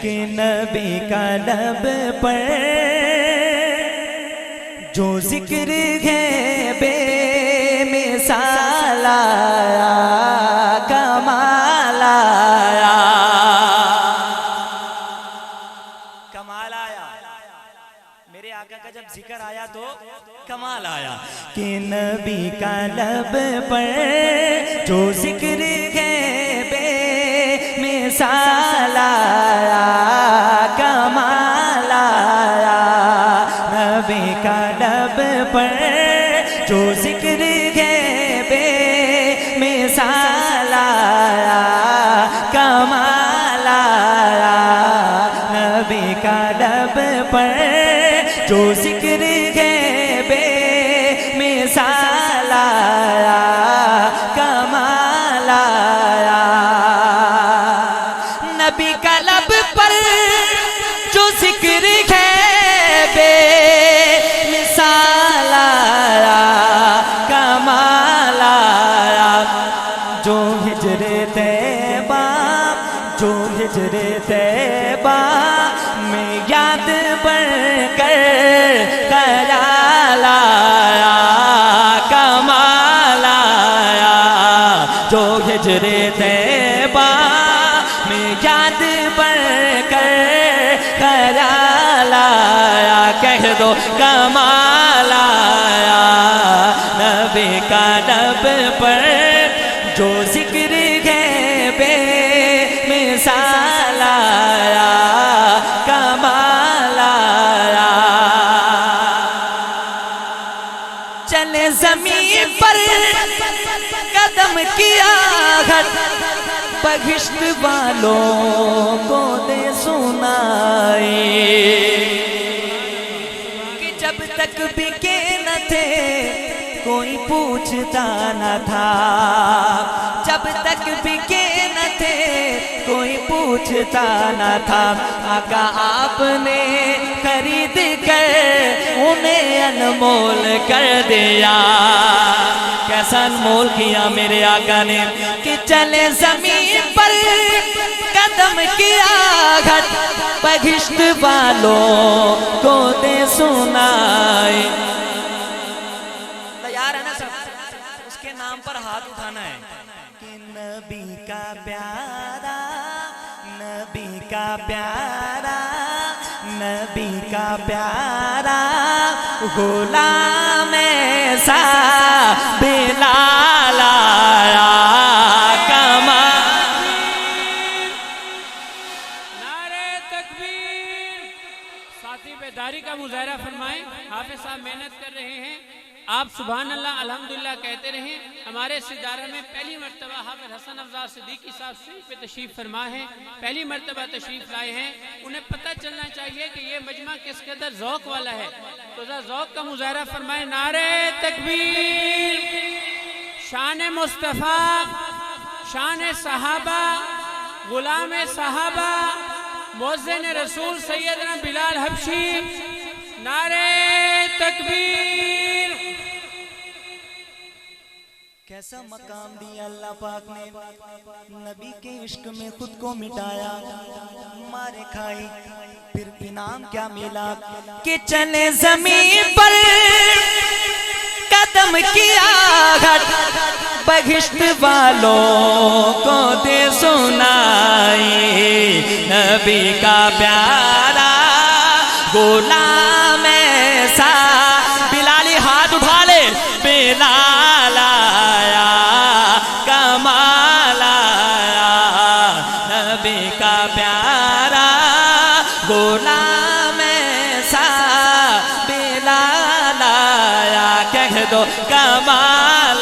کہ نبی کا لب پر جو ذکر ہے بے مثال آیا، کمال آیا، کمال آیا۔ میرے آقا کا جب ذکر آیا تو کمال آیا کہ نبی کا لب پر جو ذکر ہے بے مثال آیا، کمال آیا۔ نبی کا لب پر جو ذکر ہے بے مثال آیا، کمال آیا۔ نبی کا لب پر جو ذکر ہے بے مثال آیا، کمال آیا۔ نبی کا لب پر جو ذکر ہے بے مثال آیا، کمال آیا۔ جو ہجر طیبہ، جو ہجر طیبہ میں یاد بڑھ کر خیال آیا، کمال آیا۔ جو ہجر طیبہ میں یاد بڑھ کر خیال آیا، کہہ دو کمال آیا۔ نبی کا لب پر جو ذکر ہے بے مثال آیا، کمال آیا۔ چلے زمین پر قدم کیا گھٹ، بہشت والوں کو دے سنائی کہ جب تک بکے نہ تھے کوئی پوچھتا نہ تھا، جب تک بکے نہ تھے کوئی پوچھتا نہ تھا۔ آقا آپ نے خرید کر انہیں انمول کر دیا۔ کیسا انمول کیا میرے آقا نے کہ چلے زمین پر قدم کیا گھٹ، بہشت والوں کو دے سنائی۔ تیار ہے نا سب؟ اس کے نام پر ہاتھ اٹھانا ہے کہ نبی کا پیارا، نبی کا پیارا، نبی کا پیارا غلام ایسا بلال آیا، کمال۔ نعرہ تکبیر۔ ساتھی بیداری کا مظاہرہ فرمائیں۔ حافظ صاحب محنت کر رہے ہیں، آپ سبحان اللہ الحمدللہ کہتے رہیں۔ ہمارے سدارہ میں پہلی مرتبہ حافظ حسن افزار صدیقی صاحب سے پہ تشریف فرما ہے، پہلی مرتبہ تشریف لائے ہیں۔ انہیں پتہ چلنا چاہیے کہ یہ مجمع کس قدر ذوق والا ہے، تو ذرا ذوق کا مظاہرہ فرمائیں۔ نعرہ تکبیر۔ شان مصطفیٰ، شان صحابہ، غلام صحابہ، مؤذن رسول سیدنا بلال حبشی۔ نعرہ تکبیر۔ کیسا مقام دیا اللہ پاک نے، نبی کے عشق میں خود کو مٹایا، مارے کھائی، پھر انعام کیا ملا کہ چلے زمین پر قدم کیا گھٹ، بہشت والوں کو دے سنائی۔ نبی کا پیارا غلام ایسا، بلالی ہاتھ اٹھا لے، بلال آیا، کمال آیا۔ نبی کا پیارا غلام ایسا بلال آیا، کہہ دو کمال